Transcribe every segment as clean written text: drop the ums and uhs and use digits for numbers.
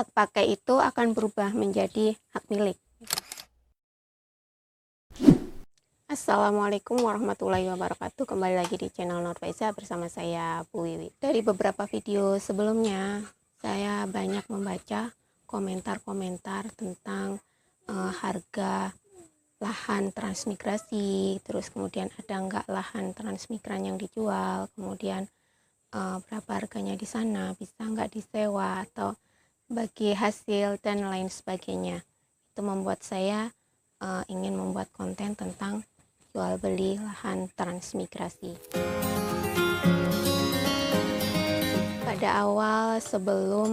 hak pakai itu akan berubah menjadi hak milik. Assalamualaikum warahmatullahi wabarakatuh. Kembali lagi di channel Nurfaiza bersama saya Bu Wiwi. Dari beberapa video sebelumnya, saya banyak membaca komentar-komentar tentang harga lahan transmigrasi, terus kemudian ada nggak lahan transmigran yang dijual, kemudian berapa harganya di sana, bisa nggak disewa atau bagi hasil dan lain sebagainya. Itu membuat saya ingin membuat konten tentang jual beli lahan transmigrasi. Pada awal sebelum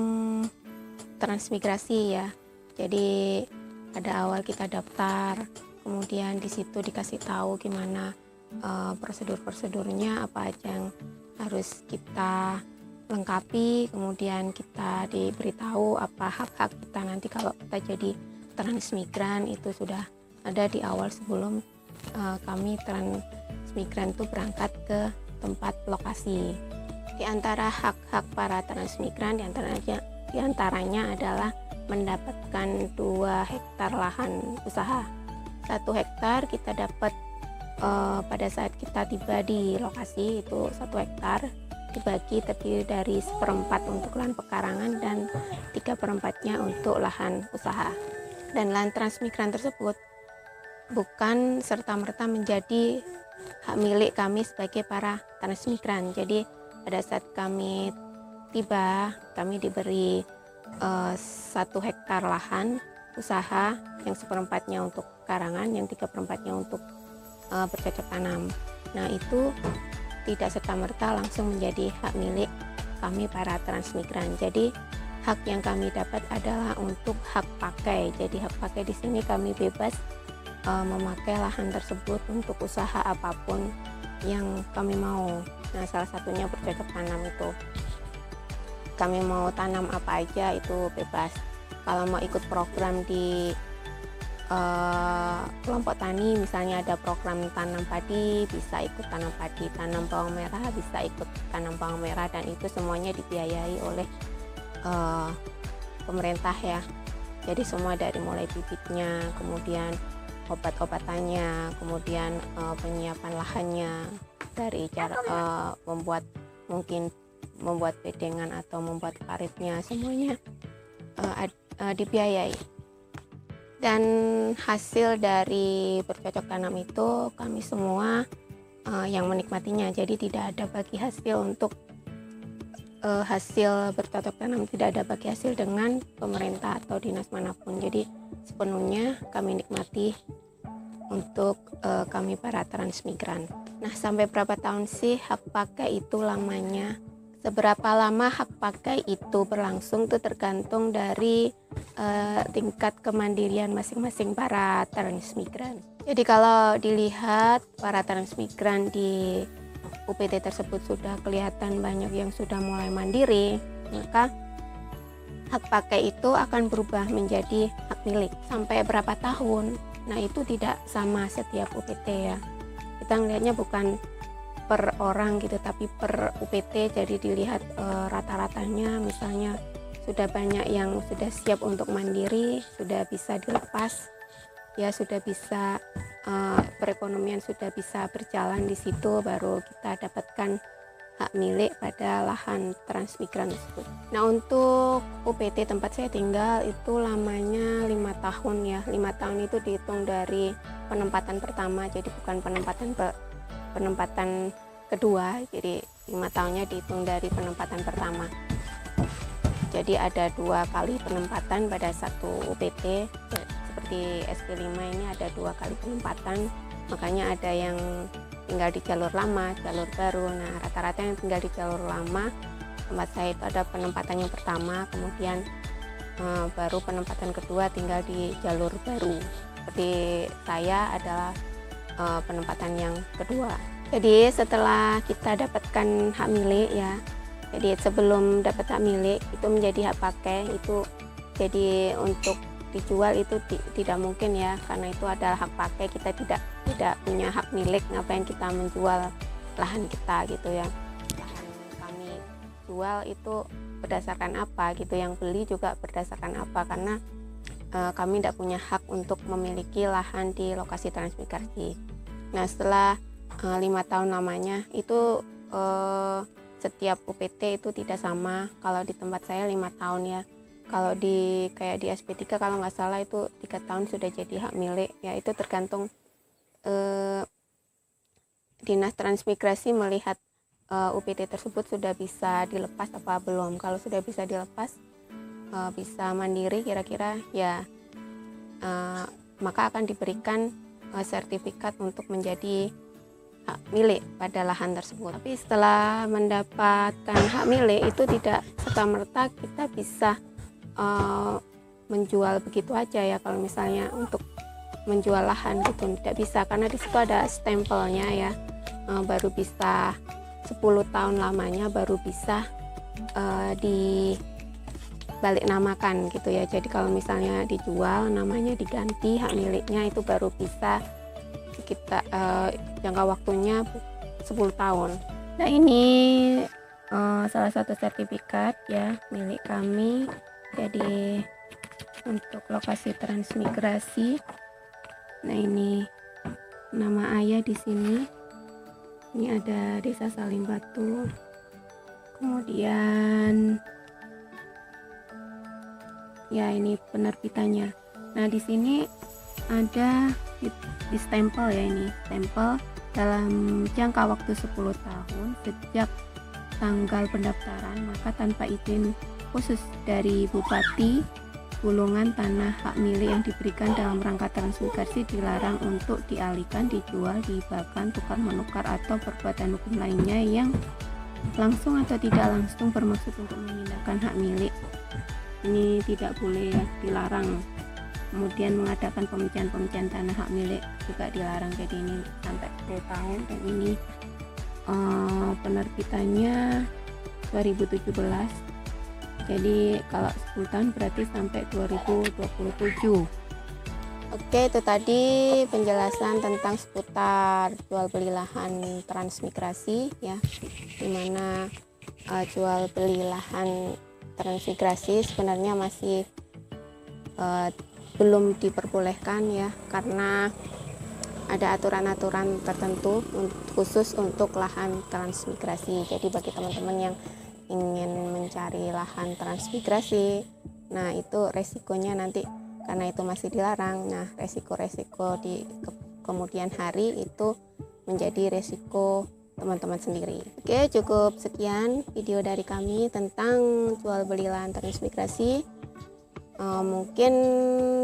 transmigrasi ya, jadi pada awal kita daftar, kemudian di situ dikasih tahu gimana prosedur-prosedurnya, apa aja yang harus kita lengkapi, kemudian kita diberitahu apa hak-hak kita nanti kalau kita jadi transmigran. Itu sudah ada di awal sebelum kami transmigran itu berangkat ke tempat lokasi. Di antara hak-hak para transmigran diantaranya adalah mendapatkan 2 hektar lahan usaha. 1 hektar kita dapat pada saat kita tiba di lokasi, itu 1 hektar dibagi terdiri dari 1/4 untuk lahan pekarangan dan 3/4-nya untuk lahan usaha. Dan lahan transmigran tersebut bukan serta-merta menjadi hak milik kami sebagai para transmigran. Jadi pada saat kami tiba, kami diberi 1 hektar lahan usaha yang 1/4-nya untuk pekarangan, yang 3/4-nya untuk bercocok tanam. Nah, itu tidak serta-merta langsung menjadi hak milik kami para transmigran. Jadi hak yang kami dapat adalah untuk hak pakai. Jadi hak pakai di sini kami bebas memakai lahan tersebut untuk usaha apapun yang kami mau. Nah, salah satunya bercocok tanam itu. Kami mau tanam apa aja itu bebas. Kalau mau ikut program di kelompok tani, misalnya ada program tanam padi, bisa ikut tanam padi, tanam bawang merah bisa ikut tanam bawang merah, dan itu semuanya dibiayai oleh pemerintah ya. Jadi semua dari mulai bibitnya, kemudian obat-obatannya, kemudian penyiapan lahannya, dari cara membuat bedengan atau membuat paritnya, semuanya dibiayai. Dan hasil dari bercocok tanam itu kami semua yang menikmatinya. Jadi tidak ada bagi hasil untuk hasil bercocok tanam, tidak ada bagi hasil dengan pemerintah atau dinas manapun. Jadi sepenuhnya kami nikmati untuk kami para transmigran. Nah, sampai berapa tahun sih hak pakai itu lamanya? Seberapa lama hak pakai itu berlangsung itu tergantung dari tingkat kemandirian masing-masing para transmigran. Jadi kalau dilihat para transmigran di UPT tersebut sudah kelihatan banyak yang sudah mulai mandiri, maka hak pakai itu akan berubah menjadi hak milik. Sampai berapa tahun? Nah, itu tidak sama setiap UPT ya. Kita ngelihatnya bukan per orang gitu, tapi per UPT. Jadi dilihat rata-ratanya, misalnya sudah banyak yang sudah siap untuk mandiri, sudah bisa dilepas ya, sudah bisa perekonomian sudah bisa berjalan, di situ baru kita dapatkan hak milik pada lahan transmigran tersebut. Nah, untuk UPT tempat saya tinggal itu lamanya 5 tahun ya. 5 tahun itu dihitung dari penempatan pertama, jadi bukan penempatan kedua. Jadi 5 tahunnya dihitung dari penempatan pertama. Jadi ada 2 kali penempatan pada satu UPT. Seperti SP5 ini ada 2 kali penempatan, makanya ada yang tinggal di jalur lama, jalur baru. Nah, rata-rata yang tinggal di jalur lama tempat saya itu ada penempatan yang pertama, kemudian baru penempatan kedua tinggal di jalur baru. Seperti saya adalah penempatan yang kedua. Jadi setelah kita dapatkan hak milik ya, jadi sebelum dapat hak milik itu menjadi hak pakai, itu jadi untuk dijual itu tidak mungkin ya, karena itu adalah hak pakai. Kita tidak punya hak milik, ngapain kita menjual lahan kita gitu ya. Lahan kami jual itu berdasarkan apa gitu, yang beli juga berdasarkan apa, karena kami tidak punya hak untuk memiliki lahan di lokasi transmigrasi. Nah, setelah 5 tahun lamanya itu setiap UPT itu tidak sama. Kalau di tempat saya 5 tahun ya. Kalau kayak di SP3 kalau nggak salah itu 3 tahun sudah jadi hak milik. Ya itu tergantung Dinas Transmigrasi melihat UPT tersebut sudah bisa dilepas apa belum. Kalau sudah bisa dilepas, bisa mandiri kira-kira ya, maka akan diberikan sertifikat untuk menjadi hak milik pada lahan tersebut. Tapi setelah mendapatkan hak milik itu tidak serta-merta kita bisa menjual begitu aja ya. Kalau misalnya untuk menjual lahan gitu tidak bisa, karena di situ ada stempelnya ya. Baru bisa 10 tahun lamanya baru bisa dibalik namakan gitu ya. Jadi kalau misalnya dijual, namanya diganti, hak miliknya itu baru bisa kita jangka waktunya 10 tahun. Nah, ini salah satu sertifikat ya milik kami. Jadi untuk lokasi transmigrasi. Nah, ini nama ayah di sini. Ini ada Desa Salimbatu. Kemudian ya ini penerbitannya. Nah, di sini ada di stempel ya, ini stempel dalam jangka waktu 10 tahun sejak tanggal pendaftaran, maka tanpa izin khusus dari Bupati, gulungan tanah hak milik yang diberikan dalam rangka transmigrasi dilarang untuk dialihkan, dijual, dihibahkan, tukar menukar atau perbuatan hukum lainnya yang langsung atau tidak langsung bermaksud untuk memindahkan hak milik. Ini tidak boleh ya, dilarang. Kemudian mengadakan pembicaraan tanah hak milik juga dilarang. Jadi ini sampai 10 tahun, dan ini penerbitannya 2017. Jadi kalau 10 tahun berarti sampai 2027. Oke, itu tadi penjelasan tentang seputar jual beli lahan transmigrasi ya, dimana jual beli lahan transmigrasi sebenarnya masih belum diperbolehkan ya, karena ada aturan-aturan tertentu khusus untuk lahan transmigrasi. Jadi bagi teman-teman yang ingin mencari lahan transmigrasi, nah itu resikonya nanti, karena itu masih dilarang, nah resiko-resiko di kemudian hari itu menjadi resiko teman-teman sendiri. Oke, cukup sekian video dari kami tentang jual beli lahan transmigrasi. Mungkin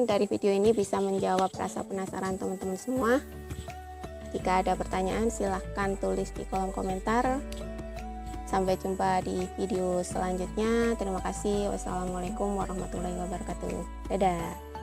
dari video ini bisa menjawab rasa penasaran teman-teman semua. Jika ada pertanyaan silahkan tulis di kolom komentar. Sampai jumpa di video selanjutnya. Terima kasih. Wassalamualaikum warahmatullahi wabarakatuh. Dadah.